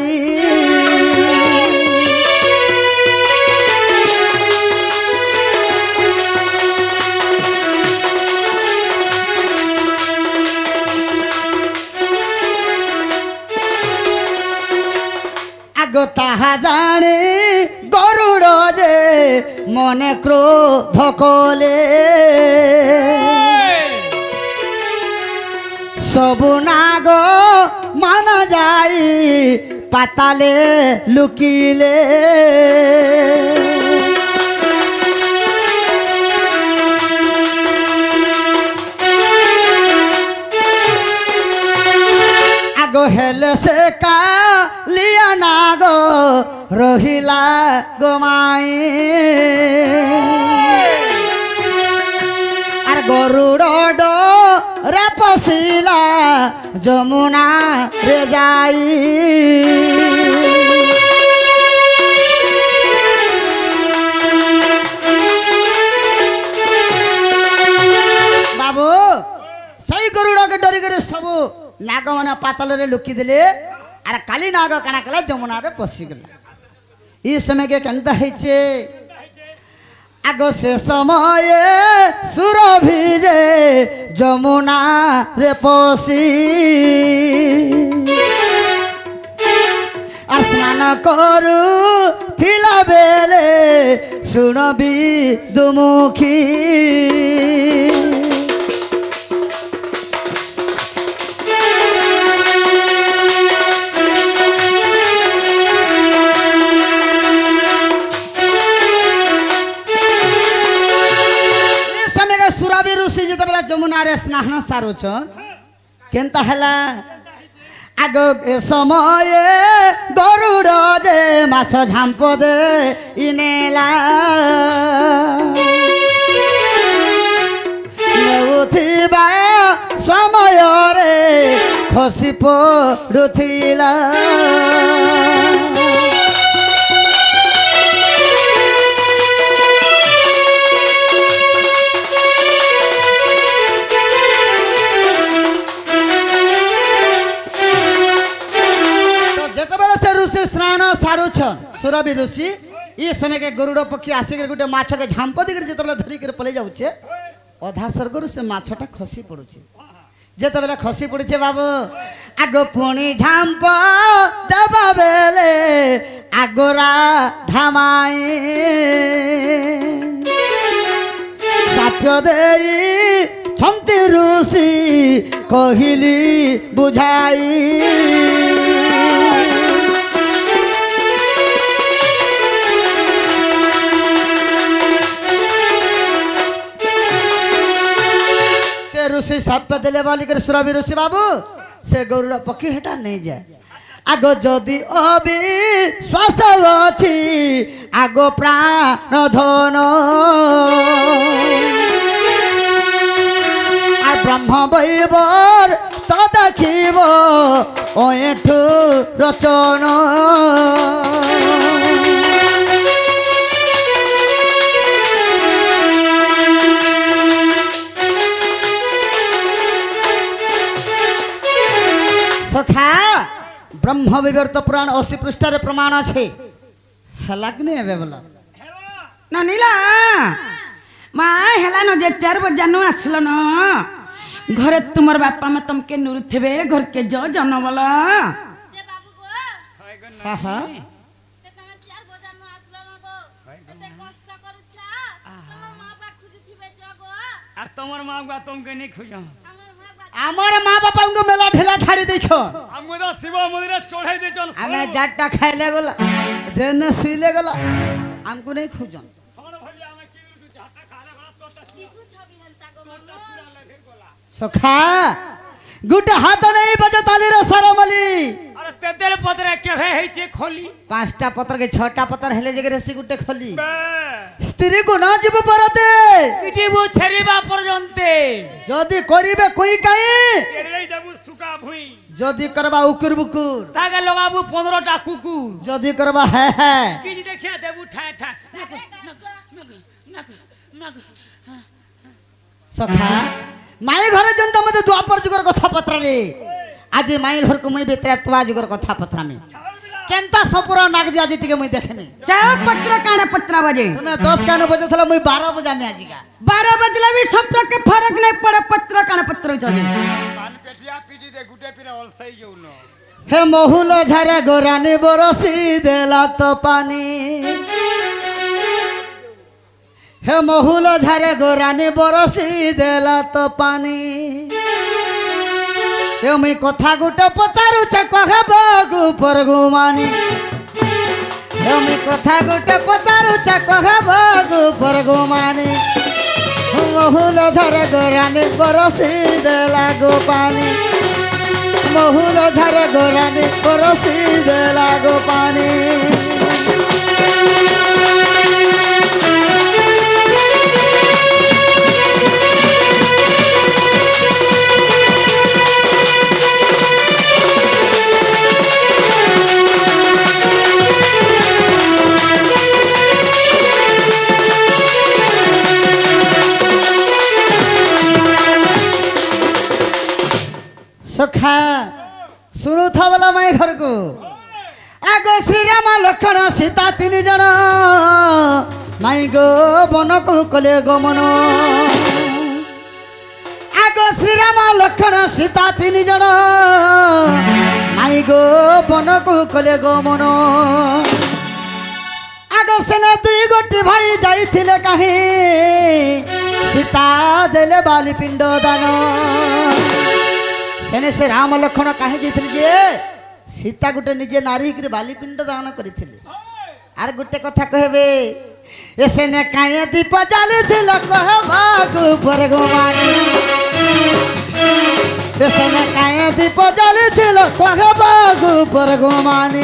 তাহা জানি গরুড় যে মনে ক্রোধ কলে সবু নাগ মানা যাই পাতালে লুকিলে আগো হেলে সে কালিয়া নাগ রহিলা গোমাই আর গরুড় রে পশিলা যমুনা রে যাই বাবু সেই গরুড়কে ডরি করে সবু নাগ মানে পাতলরে লুকি দিলে আর কালি নাগ কানা কলা যমুনারে পশি গলা এই সময়কে কেনতা হয়েছে আগ সে সময়ে সুরভি যে যমুনা রে পশি আর স্নান করু থিলা বেলে শুনবি দুমুখী ऋषि जितेबाला যমুনার স্নান সারুছন কেনতা হেলা আগ এ সময়ে গরুড় যে মাছ ঝাম্প দে ইনেলা নেউথিবা সমୟରେ খসি পড়ুথিলা स्नान सारुछन सुरभि ऋषि ये समय के गरुड़ पक्षी आसिक गोटे माछ के झांप दिखे जिते धरिक पलि जाऊे अधा स्वर्गर से माछटा खसी पड़ुचे जिते खसी पड़े बाबू आग पुणी झांप देवा बेले आगोरा धामाई साप्य देई छंती ऋषि कहिली बुझाई ऋषि साप्य देले बोलिकर सुरभि ऋषि बाबू से गरुड़ पक्षी हेटा नहीं जाए आग जदि अभी श्वास अच्छी आग प्राण धन आ ब्रह्म बैबर तो देखिब ओठू रचन सखा ब्रह्म विवर्त पुराण 80 पृष्ठार प्रमाण আছে হেলা কি নেই এবে বলা না নীলা মা হেলা ন যে 4 বজানো আসলো ন ঘরে তোমার বাপা মা তমকে নুরুথিবে ঘরকে জন বলা যে বাবু গো হ্যাঁ হ্যাঁ তে তোমার 4 বজানো আসলো না গো এতে কষ্ট করুছা তোমার মা বাবা খুঁজিথিবে জগো আর তোমার মা বাবা তোমাকে নি খুঁজা আমার মা বাপা को मेला ढेला छाड़ी दै छो हमको तो शिव मंदिर चढ़ाई दे चल हमें जाटा खाइले गला जेने सुइले गला हमको नहीं खुजन सोन भलिया में की जाता खाले बात तो किछु छबि हंता गो मम्मी सखा गुटे हाथ नहीं बजे ताली रे सरमली अरे तेतेल पत्रे के है छे खोली 5टा पत्र के 6टा पत्र हेले जगे रेसी गुटे खोली बे स्त्री को ना जीव परते पिटिबो छेरिबा पर्यन्ते जदी करिबे कोई काई एरै देबु सुका भुई जदी करबा उकुर बुकुर ताके लगाबु 15टा कुकुर जदी करबा है की देखिया देबु ठा ठा नक सखा माई घरे जनता मते द्वापर जुगर कथा पत्र रे आज माई घर को मुई बेत्रा जुगर कथा पत्र में केनता सपुरा नाग जी आज टिके मुई देखने चाहे पत्र काने पत्र बजे तुम्हें 10 काने बजे थला मुई 12 बजा में आजिगा 12 बजला भी सप्र के फर्क नहीं पड़े पत्र काने पत्र चले कान पेटिया पीटी दे गुटे पिरे अलसई जो न হে মহুল ঝারে গোরানি বরসি দেলা তো পানি হে মহুল ঝারে গোরানি বরসি দেলা তো পানি এমি কথা গোটে পচারুছে কহব গুপর গুমানি এমি কথা গোটে পচারুছে কহব গুপর গুমানি মহুল ঝারে গোরানি বরসি দেলা গো পানি মহুল ঝারে গোরানি বরসি দেলা গো পানি सखा सुनु था बोला मैं घर को आगो श्री राम लक्ष्मण सीता तीन जन माई गो बन को कले गमन आगो श्री राम लक्ष्मण सीता तीन जन माई गो बन को कले गमन आगो सेने दुई गोटी भाई जाइथिले काहे सीता देले बाली पिंड दान सेने से राम लक्ष्मण कहे जाइथिले जे सीता गुटे निजे नारी के बाली पिंड दान करिथिले आर गुटे कथा कहबे ए सेने काहे दीप जालिथिले कहबा गुपर गोमानी ए सेने काहे दीप जालिथिले कहबा गुपर गोमानी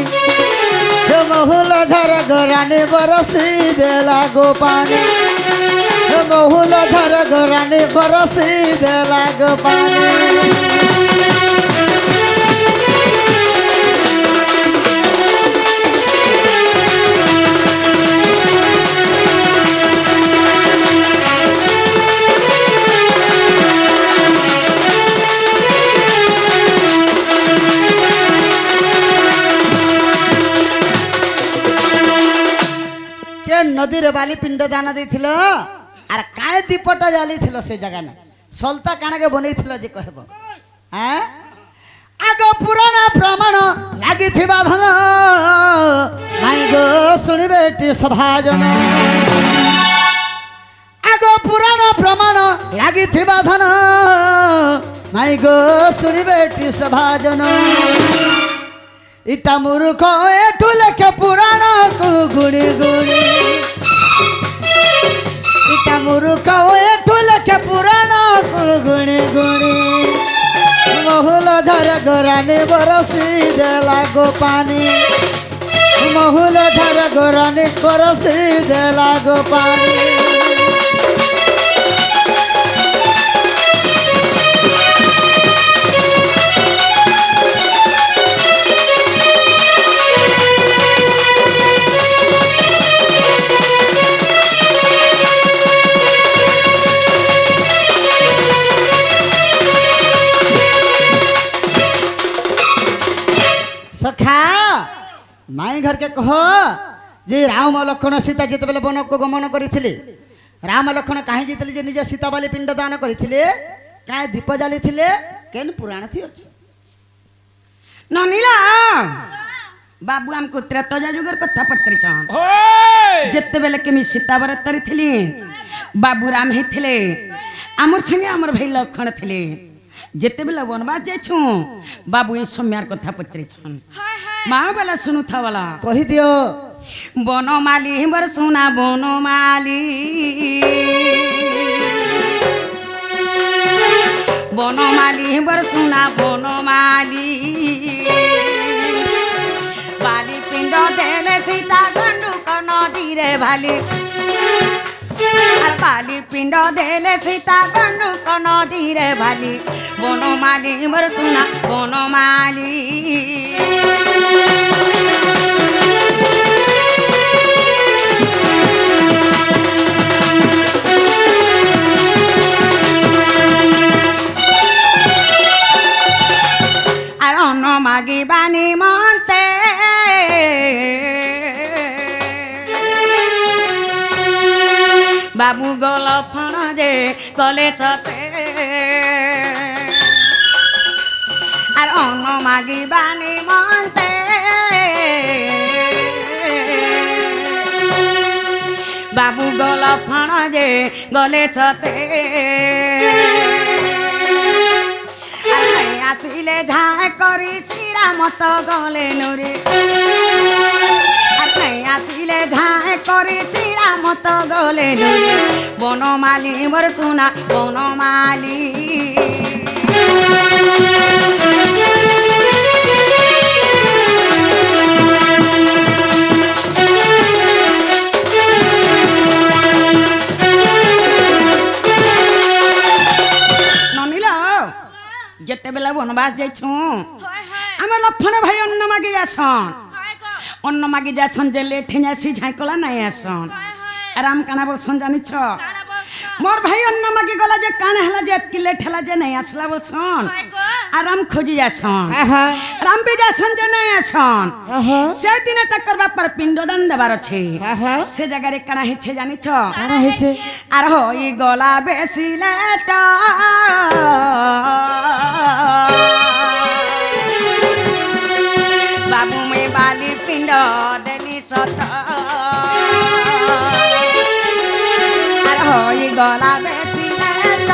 हे महुल झर गोरानी बरसी देला गो पानी हे महुल झर गोरानी बरसी देला गो पानी नदी रे बाली पिंड दान देथिलो आर काय दीपटा जालिथिलो से जगह ना सलता काना के बनैथिलो जे कहबो हैं आगो पुराना प्रमाण लागिथिबा धन माई गो सुनिबे टी सभाजन आगो पुराना प्रमाण लागिथिबा धन माई गो सुनिबे टी सभाजन इटा मूर्ख एठु लेखे पुराण को गुड़ी गुड़ी इटा मूर्ख एठु लेखे पुराण को गुड़ी गुड़ी महुल झर गोरानी बरसी देला गो पानी महुल झर गोरानी बरसी देला गो पानी सखा माई घर के कह जे राम लक्ष्मण सीता जिते बेले वन को गमन करथिले राम लक्ष्मण काहे जितले जे निज सीता बाली पिंड दान करथिले काहे दीप जालिथिले केन पुराण थी अछि ननीला बाबू हमको त्रेता जुगर कथा पत्र चान होय जेते बेले के मी सीता बरत करथिली बाबू राम हेथिले हमर संगे हमर भाई लक्ष्मण थिले जेते बेले वनवास जाइछु बाबू ई सम्यार कथा पत्र छन माँ वाला सुनु था वाला कहि दियो बनमाली बर सुना बनमाली बनमाली बर सुना बनमाली बाली पिंड देले सीता गंडू नदी रे भाली আর বালি পিণ্ড দেলে সীতা গন্ডু নদী রে ভালি বনমালি মোর সোনা বনমালি আর অন্ন মাগি বাণী মন্তে बाबू गल फण जे कले सते আর অন্ন মাগিবানি মন্তে বাবু গল ফণ যে গলে সতে আসিলে ঝাঁ করি শ্রীরামত গলে নুরে আসিলে ঝাঁ করি শ্রীরামত গলে নুরে বনমালী মোর সোনা বনমালী যেতেবেলা বনবাস যাইছু আমার লক্ষণ ভাই অন্ন মাগি যাসন অন্ন মাগি যাসন যে লেঠে আসি ঝাঁকলা নাই আসন রাম কানা বলছন জানিছ মোর ভাই অন্ন মাগি গলা যে কানা হেলা যে এতকি লেট হেলা যে নাই আসলা বলছন আর রাম খোঁজি যাসন রাম বি যাসন যে নাই আসন সেই দিনে তাকর বাপার পিণ্ডদান দেবার আছে সে জায়গায় কানা হেছে জানিছ আর হই গলা বেশি লেট বাবু মে বালি পিণ্ড দেলি সত আর হই গলা বেশি লেট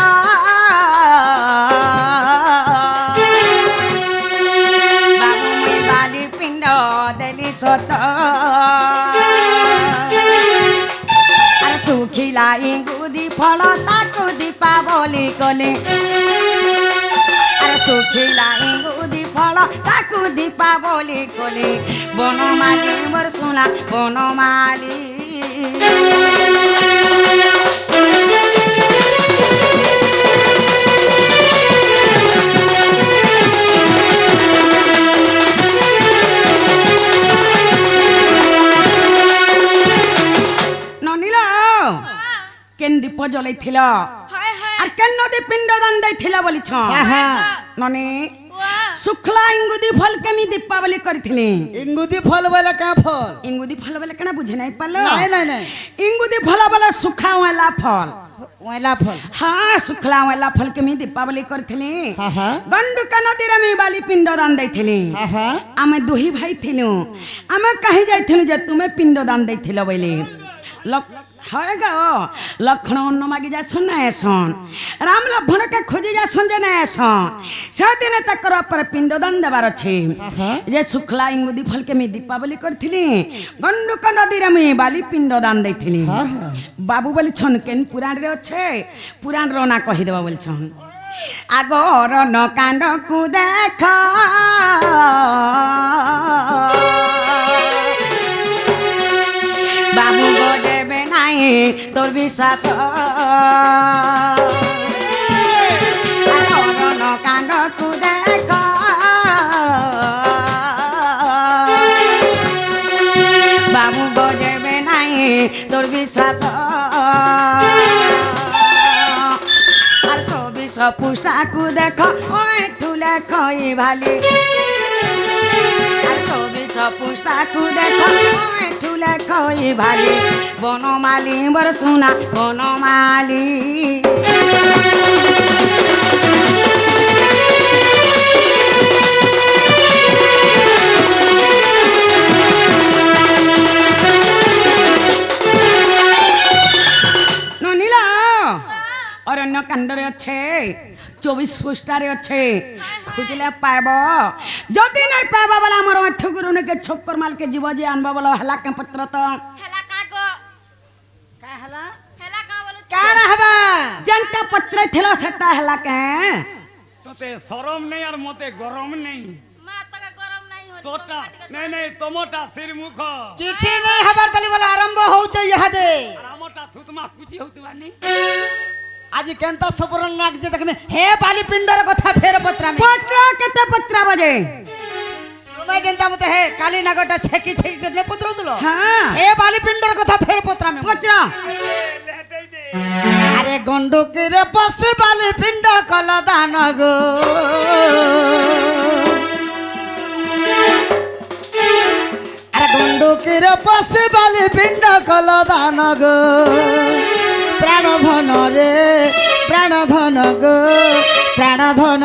বাবু মে বালি পিণ্ড দেলি সত আর শুখিলা ইঙ্গুদি ফল তাকু দীপাবলি কলে শুখিলা ইঙ্গুদি ফল তাকু দীপাবলি কলে বনমালী মোর সোনা বনমালী ননিল কেন দীপ জ্বলাইছিল আর কেন নদী পিণ্ডদান দেইছিল বলিছ ননি শুক্লা ইঙ্গুদি ফল কেমি দীপাবলি করিছিলি ইঙ্গুদি ফল বলে কা ফল ইঙ্গুদি ফল বলে কেনা বুঝে নাই পারলো নাই নাই নাই ইঙ্গুদি ফল বলে সুখা ওয়ালা ফল ওয়ালা ফল হ্যাঁ শুক্লা ওয়ালা ফল কেমি দীপাবলি করিছিলি গন্ডুকা নদীর আমি বালি পিণ্ডদান দেইছিলি আমি দুহি ভাই থিলু আমি কাহি যাইছিলু যে তুমি পিণ্ডদান দেইছিল বলি হয় গো লক্ষণ অন্ন মাগি যাসন না এসন রাম লক্ষণকে খুঁজি যাসন যে না এসন সেদিনে তাকর পরে পিণ্ডদান দেবার আছে যে শুক্লা ইঙ্গুদি ফলকে আমি দীপাবলি করিছিলি গন্ডুক নদীর আমি বালি পিণ্ডদান দেইছিলি বাবু বলিছন কেন পুরাণরে অছে পুরাণ রনা কহিদেবা বলছন আগর ন কাণ্ডকু দেখ বাবু গজেবে নাই তোর বিশ্বাস অরণ কাণ্ডকু দেখ বাবু গজেবে নাই তোর বিশ্বাস আর 24 পৃষ্ঠাকু দেখ ওঠু লেখই ভালি আর 24 পৃষ্ঠাকু দেখ ওঠু লেখই ভালি বনমালী বর সোনা বনমালী অরণ্য কাণ্ডরে আছে 24 পৃষ্ঠারে আছে খুঁজলে পাইব যদি নাই পাইব বলে আমার ঠকুরুনকে ছক্কর মালকে জীব যে আনবা বলো হেলা কে পত্র তো হেলা কাগো কা হলা হেলা কা বলো কাড়া হবা যেনটা পত্র থিল সেটা হেলা কে তোতে শরম নেই আর মতে গরম নেই মা তোকে গরম নাই হলি তোটা নাই নাই তোমটা সির মুখ কিছু নেই হবার তালি বলে আরম্ভ হউছে ইহাদে আর আমটা থুতমা কুচি হউতবানি আজি কেনতা সবরন নাক যে দেখবে হে বালি পিণ্ডর কথা ফের পত্রামে পত্র কেতে পত্র বাজে তুমি কেনতা মতে হে কালী নাগটা ছেকি ছেকি নে পত্র দিলো হ্যাঁ হে বালি পিণ্ডর কথা ফের পত্রামে পত্র লেটাই দে আরে গন্ডকের পাশে বালি পিণ্ড কলা দান গো আরে গন্ডকের পাশে বালি পিণ্ড কলা দান গো প্রাণধন রে প্রাণধন গো প্রাণধন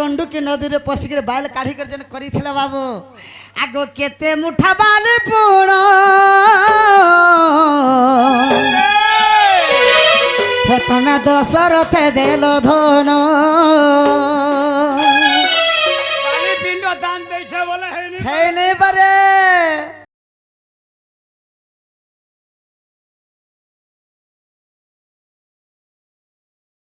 गंडुकी नदी रे पसिक बाल काढ़ी कर जन करिथिला बाबू आगो केते मुठा बाल पुण हे तमे दशरथ देलो धन काली पिंड दान दै छै बोले है नहीं है नहीं बरे